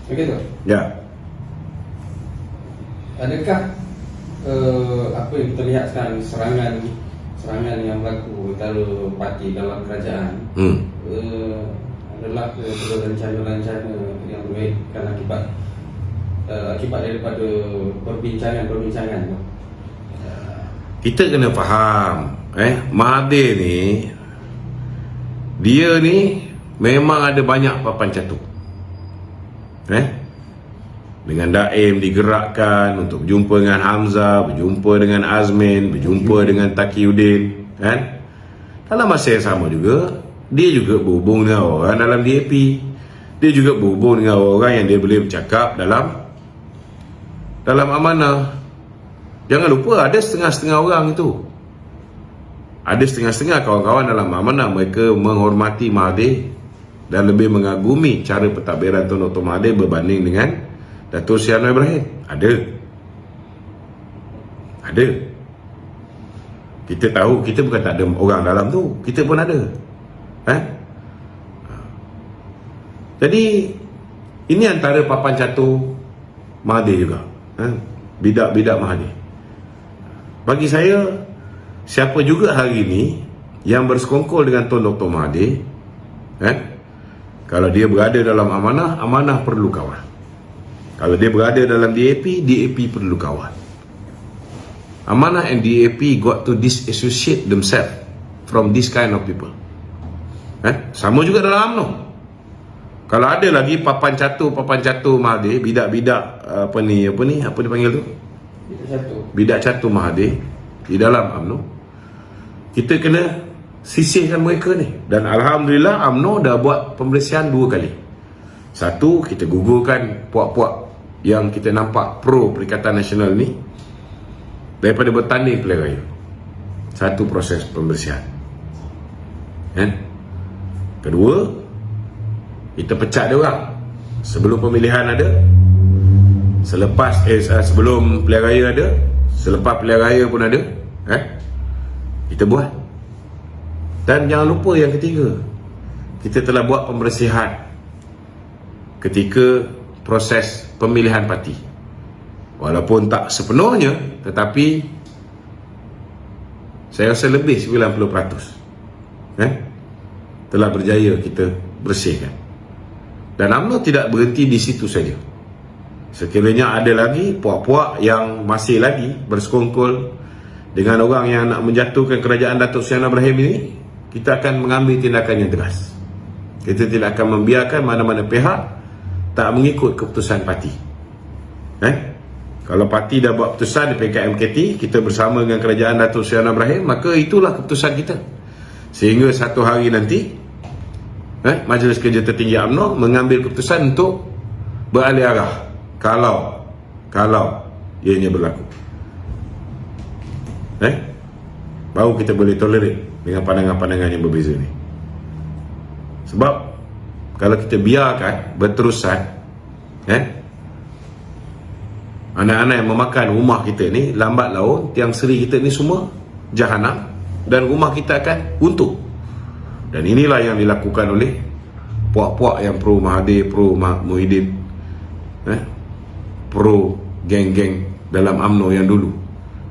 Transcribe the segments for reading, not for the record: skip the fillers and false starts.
Begitu? Ya. Adakah apa yang kita lihat sekarang, serangan yang berlaku antara parti dalam kerajaan adalah rencana-rencana yang menyebabkan akibat daripada perbincangan. Kita kena faham, Mahathir ni, dia ni memang ada banyak papan catur. Dengan Daim digerakkan untuk berjumpa dengan Hamzah, berjumpa dengan Azmin, berjumpa dengan Taqiyuddin, kan? Dalam masa yang sama juga, dia juga berhubung dengan orang dalam DAP. Dia juga berhubung dengan orang yang dia boleh bercakap dalam amanah. Jangan lupa ada setengah-setengah orang itu. Ada setengah-setengah kawan-kawan dalam amanah, mereka menghormati Mahathir dan lebih mengagumi cara pentadbiran Tun Dr. Mahathir berbanding dengan Datuk Seri Anwar Ibrahim. Ada. Kita tahu, kita bukan tak ada orang dalam tu, kita pun ada. Jadi ini antara papan catur Mahathir juga. Bidak-bidak Mahathir. Bagi saya, siapa juga hari ini yang bersekongkol dengan Tun Dr. Mahathir, kalau dia berada dalam amanah perlu kawan. Kalau dia berada dalam DAP perlu kawan. Amanah and DAP got to disassociate themselves from this kind of people. Sama juga dalam UMNO. Kalau ada lagi papan catur Mahathir, bidak-bidak apa dipanggil tu? Bidak catur Mahathir di dalam UMNO, kita kena sisihkan mereka ni. Dan Alhamdulillah UMNO dah buat pembersihan 2 kali. Satu, kita gugurkan puak-puak yang kita nampak pro Perikatan Nasional ni daripada bertanding pilihan raya. Satu proses pembersihan. Kedua, kita pecat dia orang sebelum pemilihan ada, selepas sebelum pilihan raya ada, selepas pilihan raya pun ada. Kita buat. Dan jangan lupa yang ketiga, kita telah buat pembersihan ketika proses pemilihan parti. Walaupun tak sepenuhnya, tetapi saya rasa lebih 90% telah berjaya kita bersihkan. Dan UMNO tidak berhenti di situ saja. Sekiranya ada lagi puak-puak yang masih lagi bersekongkol dengan orang yang nak menjatuhkan kerajaan Datuk Seri Anwar Ibrahim ini, kita akan mengambil tindakan yang tegas. Kita tidak akan membiarkan mana-mana pihak tak mengikut keputusan parti. Kalau parti dah buat keputusan di peringkat MKT, kita bersama dengan kerajaan Datuk Seri Anwar Ibrahim, maka itulah keputusan kita. Sehingga satu hari nanti Majlis Kerja Tertinggi UMNO mengambil keputusan untuk beralih arah kalau ianya berlaku. Baru kita boleh tolerate dengan pandangan-pandangan yang berbeza ni. Sebab kalau kita biarkan berterusan, anak-anak yang memakan rumah kita ni, lambat laun tiang seri kita ni semua jahanam dan rumah kita akan runtuh. Dan inilah yang dilakukan oleh puak-puak yang pro Mahathir, pro Muhyiddin, pro geng-geng dalam UMNO yang dulu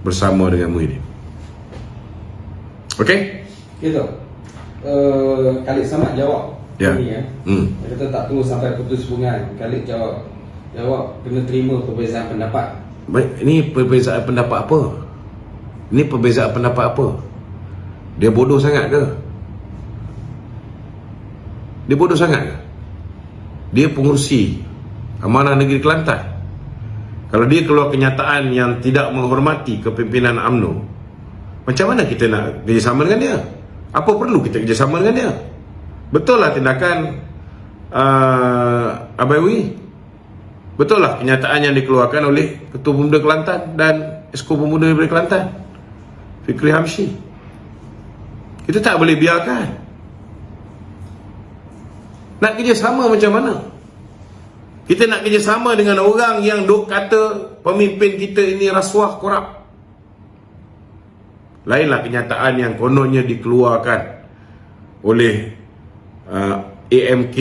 bersama dengan Muhyiddin. Okey? Gitu. Khalid Samad jawab. Ya. Ini kita tak perlu sampai putus hubungan. Khalid jawab kena terima perbezaan pendapat. Baik, ini perbezaan pendapat apa? Ini perbezaan pendapat apa? Dia bodoh sangat ke? Dia bodoh sangat ke? Dia pengurusi Amanah Negeri Kelantan. Kalau dia keluar kenyataan yang tidak menghormati kepimpinan UMNO, macam mana kita nak kerjasama dengan dia? Apa perlu kita kerjasama dengan dia? Betul lah tindakan Abawi. Betul lah kenyataan yang dikeluarkan oleh Ketua Pemuda Kelantan dan Esko Pemuda Negeri Kelantan, Fikri Hamshi. Kita tak boleh biarkan. Nak kerjasama macam mana? Kita nak kerjasama dengan orang yang duk kata pemimpin kita ini rasuah, korap. Lainlah kenyataan yang kononnya dikeluarkan oleh AMK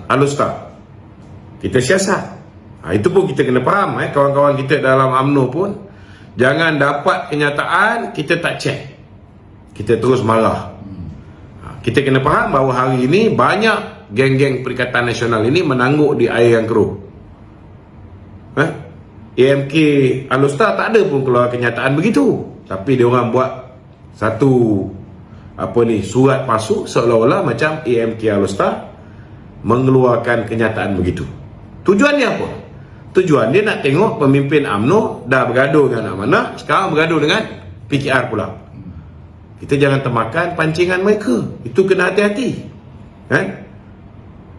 Alustar. kita siasat. Itu pun kita kena faham, kawan-kawan kita dalam UMNO pun jangan dapat kenyataan kita tak check, kita terus marah. Kita kena faham bahawa hari ini banyak geng-geng Perikatan Nasional ini menangguk di air yang keruh. AMK Alustar tak ada pun keluar kenyataan begitu, tapi dia orang buat satu surat palsu seolah-olah macam AMK Alustar mengeluarkan kenyataan begitu. Tujuannya apa? Tujuan dia nak tengok pemimpin UMNO dah bergaduh dengan Amanah, sekarang bergaduh dengan PKR pula. Kita jangan termakan pancingan mereka. Itu kena hati-hati.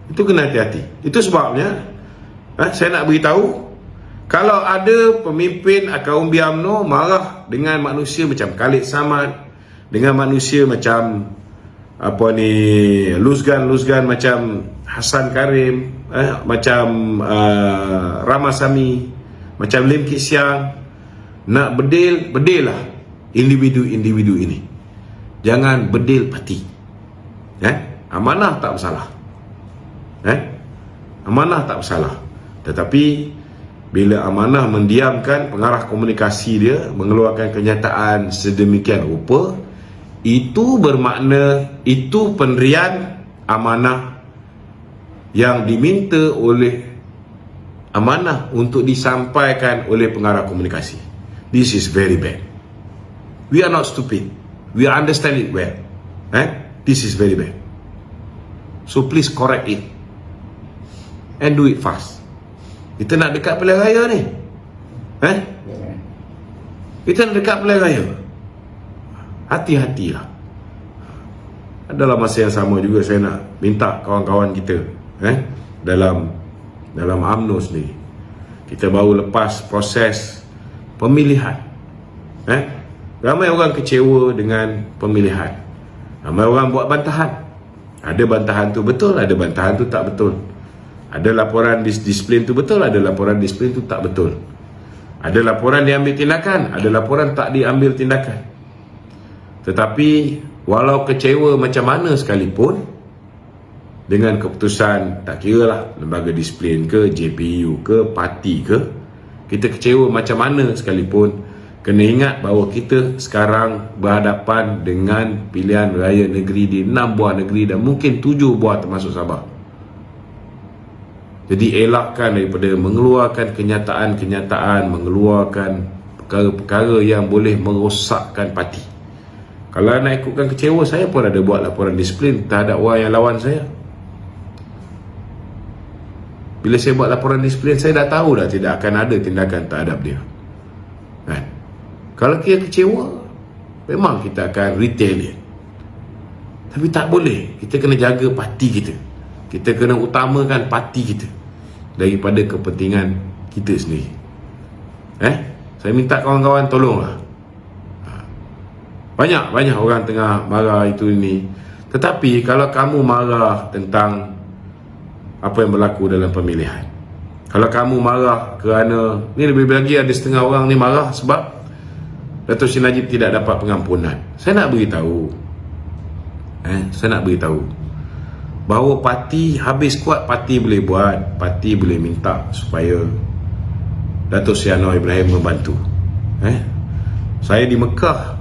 Itu kena hati-hati. Itu sebabnya saya nak beritahu, kalau ada pemimpin akar umbi UMNO marah dengan manusia macam Khalid Samad, dengan manusia macam luzgan macam Hassan Karim, macam Ramasamy, macam Lim Kit Siang, nak bedil lah individu-individu ini. Jangan bedil parti. Amanah tak bersalah. Amanah tak bersalah. Tetapi bila Amanah mendiamkan pengarah komunikasi dia mengeluarkan kenyataan sedemikian rupa, itu bermakna itu pendirian Amanah yang diminta oleh Amanah untuk disampaikan oleh pengarah komunikasi. This is very bad. We are not stupid. We understand it well. This is very bad. So please correct it and do it fast. Kita nak dekat pilihan raya ni. Kita nak dekat pilihan raya. Hati-hatilah. Dalam masa yang sama juga saya nak minta kawan-kawan kita dalam UMNO sendiri, kita baru lepas proses pemilihan. Ramai orang kecewa dengan pemilihan. Ramai orang buat bantahan. Ada bantahan tu betul, ada bantahan tu tak betul. Ada laporan disiplin tu betul, ada laporan disiplin tu tak betul. Ada laporan diambil tindakan, ada laporan tak diambil tindakan. Tetapi walau kecewa macam mana sekalipun dengan keputusan, tak kira lah lembaga disiplin ke, JPU ke, parti ke, kita kecewa macam mana sekalipun, kena ingat bahawa kita sekarang berhadapan dengan pilihan raya negeri di 6 buah negeri dan mungkin 7 buah termasuk Sabah. Jadi elakkan daripada mengeluarkan kenyataan-kenyataan, mengeluarkan perkara-perkara yang boleh merosakkan parti. Kalau nak ikutkan kecewa, saya pun ada buat laporan disiplin terhadap orang yang lawan saya. Bila saya buat laporan disiplin, saya dah tahu dah tidak akan ada tindakan terhadap dia. Kalau kita kecewa, memang kita akan retaliate. Tapi tak boleh. Kita kena jaga parti kita. Kita kena utamakan parti kita daripada kepentingan kita sendiri. Saya minta kawan-kawan tolonglah. Banyak orang tengah marah itu ini. Tetapi kalau kamu marah tentang apa yang berlaku dalam pemilihan, kalau kamu marah kerana, ni lebih lagi ada setengah orang ni marah sebab Dato' Seri Najib tidak dapat pengampunan. Saya nak beritahu bahawa parti habis kuat, parti boleh buat, parti boleh minta supaya Dato' Seri Anwar Ibrahim membantu. Saya di Mekah,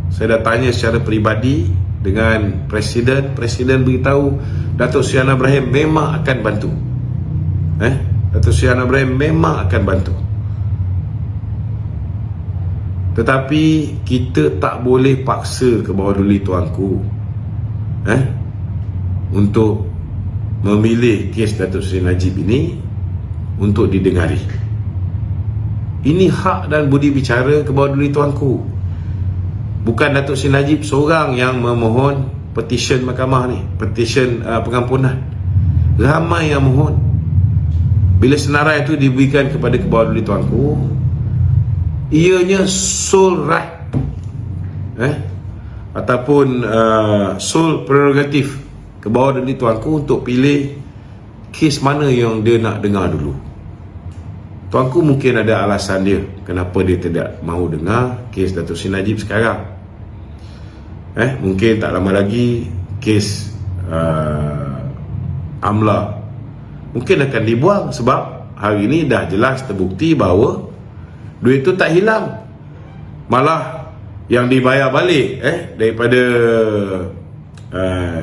saya dah tanya secara peribadi dengan Presiden beritahu Dato' Seri Anwar Ibrahim memang akan bantu. Dato' Seri Anwar Ibrahim memang akan bantu. Tetapi kita tak boleh paksa ke bawah duli tuanku untuk memilih kes Dato' Seri Najib ini untuk didengari. Ini hak dan budi bicara ke bawah duli tuanku. Bukan Dato' Seri Najib seorang yang memohon petition mahkamah ni, petition pengampunan. Ramai yang mohon. Bila senarai itu diberikan kepada ke bawah duli tuanku, ianya sole right ataupun sole prerogatif ke bawah duli tuanku untuk pilih kes mana yang dia nak dengar dulu. Tuanku mungkin ada alasan dia kenapa dia tidak mahu dengar kes Dato' Seri Najib sekarang. Mungkin tak lama lagi kes Amla mungkin akan dibuang, sebab hari ini dah jelas terbukti bahawa duit itu tak hilang, malah yang dibayar balik daripada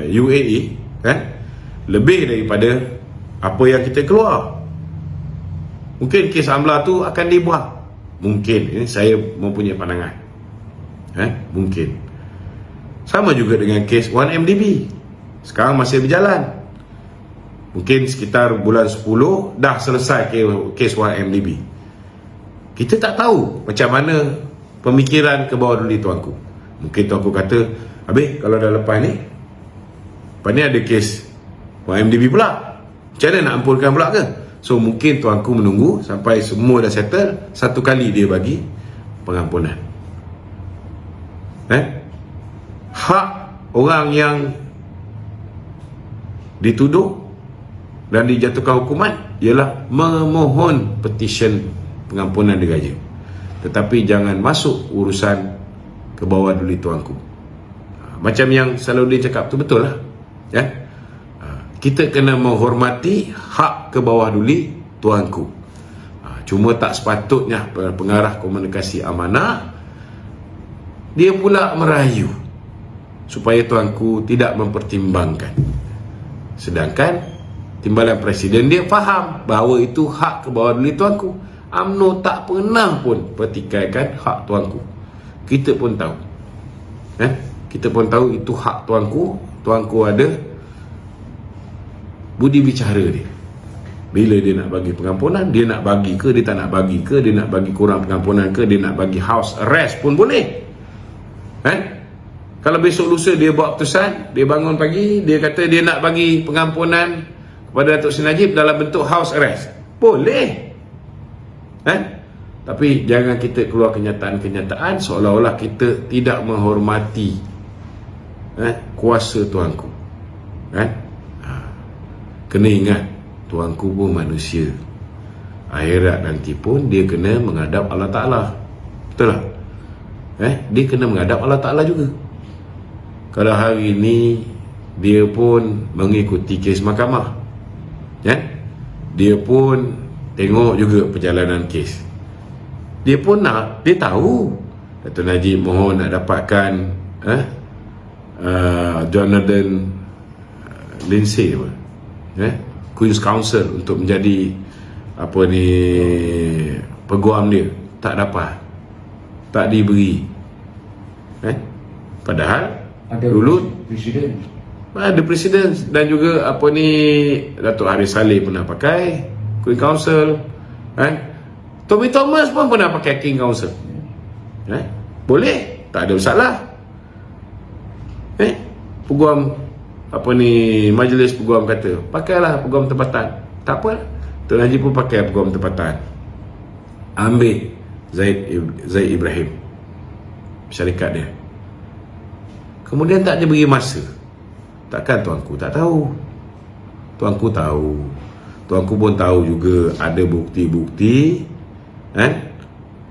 UAE kan lebih daripada apa yang kita keluar. Mungkin kes Amla tu akan dibuang, mungkin, ini saya mempunyai pandangan, mungkin. Sama juga dengan kes 1MDB, sekarang masih berjalan. Mungkin sekitar bulan 10 dah selesai kes 1MDB. Kita tak tahu macam mana pemikiran ke bawah dulu tuanku. Mungkin tuanku kata, habis kalau dah lepas ni ada kes 1MDB pula, macam mana nak ampunkan pula ke? So mungkin tuanku menunggu sampai semua dah settle, satu kali dia bagi pengampunan. Hak orang yang dituduh dan dijatuhkan hukuman ialah memohon petition pengampunan diraja. Tetapi jangan masuk urusan ke bawah duli tuanku. Macam yang Salahuddin cakap tu betul lah. Kita kena menghormati hak ke bawah duli tuanku. Cuma tak sepatutnya pengarah komunikasi amanah dia pula merayu supaya tuanku tidak mempertimbangkan. Sedangkan timbalan presiden dia faham bahawa itu hak ke bawah duli tuanku. UMNO tak pernah pun pertikaikan hak tuanku. Kita pun tahu. Kita pun tahu itu hak tuanku. Tuanku ada budi bicara dia. Bila dia nak bagi pengampunan, dia nak bagi ke, dia tak nak bagi ke, dia nak bagi kurang pengampunan ke, dia nak bagi house arrest pun boleh. Kalau besok lusa dia buat keputusan, dia bangun pagi, dia kata dia nak bagi pengampunan kepada Datuk Seri Najib dalam bentuk house arrest, boleh. Tapi jangan kita keluar kenyataan-kenyataan seolah-olah kita tidak menghormati kuasa tuanku. Kena ingat, tuanku pun manusia. Akhirat nanti pun dia kena menghadap Allah Ta'ala. Betul tak? Dia kena menghadap Allah Ta'ala juga. Kalau hari ini dia pun mengikuti kes mahkamah, dia pun tengok juga perjalanan kes, dia pun nak, dia tahu Dato' Najib mohon nak dapatkan Jonathan Lindsay Queen's Counsel untuk menjadi peguam dia, tak dapat, tak diberi. Padahal ada dulu presiden, ada presiden dan juga Datuk Haris Saleh pernah pakai Queen Counsel, Tommy Thomas pun pernah pakai King Counsel. Boleh, tak ada masalah. Peguam majlis peguam kata pakailah peguam tempatan, tak apa, Datuk Najib pun pakai peguam tempatan. Ambil Zaid Ibrahim syarikat dia, kemudian tak dia beri masa. Takkan tuanku tak tahu? Tuanku tahu. Tuanku pun tahu juga ada bukti-bukti,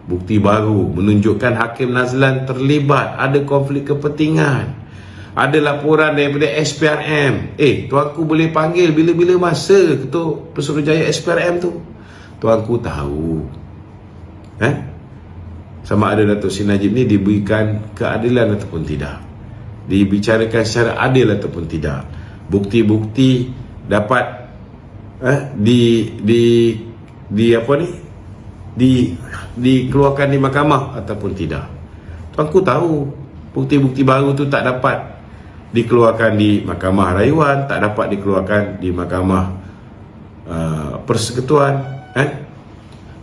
bukti baru menunjukkan Hakim Nazlan terlibat, ada konflik kepentingan, ada laporan daripada SPRM. Tuanku boleh panggil bila-bila masa Ketua Pesuruhjaya SPRM tu. Tuanku tahu. Sama ada Datuk Seri Najib ni diberikan keadilan ataupun tidak, dibicarakan secara adil ataupun tidak, bukti-bukti dapat dikeluarkan di mahkamah ataupun tidak. Tuanku tahu bukti-bukti baru tu tak dapat dikeluarkan di Mahkamah Rayuan, tak dapat dikeluarkan di Mahkamah Persekutuan.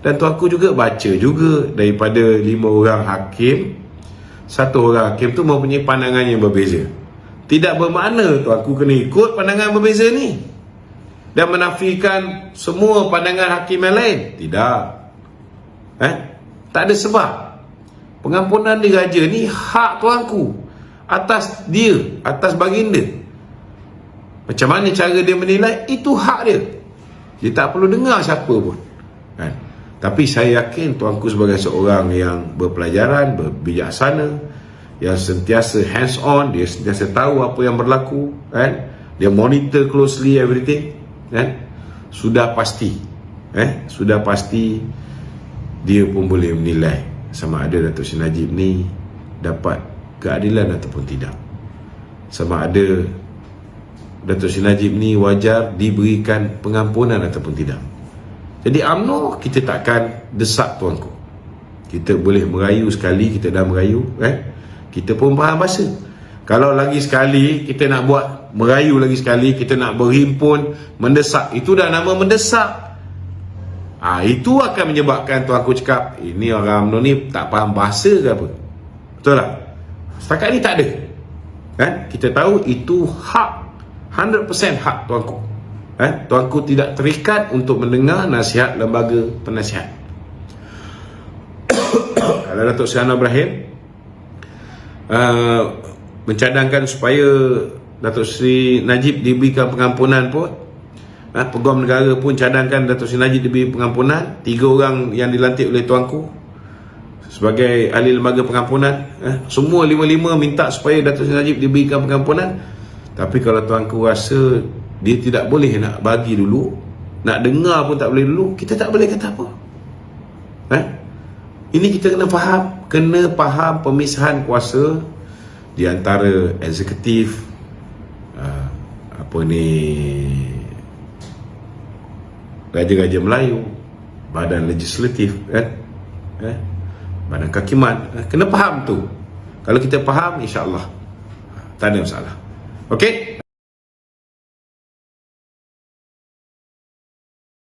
Dan tuanku juga baca juga daripada 5 orang hakim, 1 orang hakim tu mempunyai pandangan yang berbeza. Tidak bermakna tuanku kena ikut pandangan berbeza ni dan menafikan semua pandangan hakim yang lain. Tidak. Tak ada sebab. Pengampunan diraja ni hak tuanku, atas dia, atas baginda. Macam mana cara dia menilai, itu hak dia. Dia tak perlu dengar siapa pun. Tapi saya yakin tuanku sebagai seorang yang berpelajaran, berbijaksana, yang sentiasa hands on, dia sentiasa tahu apa yang berlaku, dia monitor closely everything, sudah pasti sudah pasti dia pun boleh menilai sama ada Datuk Seri Najib ni dapat keadilan ataupun tidak, sama ada Datuk Seri Najib ni wajar diberikan pengampunan ataupun tidak. Jadi UMNO kita takkan desak tuanku. Kita boleh merayu sekali, kita dah merayu, kita pun faham bahasa. Kalau lagi sekali kita nak buat merayu lagi sekali, kita nak berhimpun mendesak, itu dah nama mendesak. Itu akan menyebabkan tuanku cakap ini orang UMNO ni tak faham bahasa ke apa. Betul tak? Setakat ni tak ada. Kita tahu itu hak, 100% hak tuanku. Tuanku tidak terikat untuk mendengar nasihat lembaga penasihat. Kalau Datuk Seri Anwar Ibrahim mencadangkan supaya Datuk Seri Najib diberikan pengampunan pun, Peguam Negara pun cadangkan Datuk Seri Najib diberi pengampunan. 3 orang yang dilantik oleh tuanku sebagai ahli lembaga pengampunan, semua 5-5 minta supaya Datuk Seri Najib diberikan pengampunan. Tapi kalau tuanku rasa dia tidak boleh nak bagi dulu, nak dengar pun tak boleh dulu, kita tak boleh kata apa. Ini kita kena faham pemisahan kuasa di antara eksekutif, Raja-Raja Melayu, badan legislatif, badan kehakiman. Kena faham tu. Kalau kita faham, insya-Allah tak ada masalah. Okey?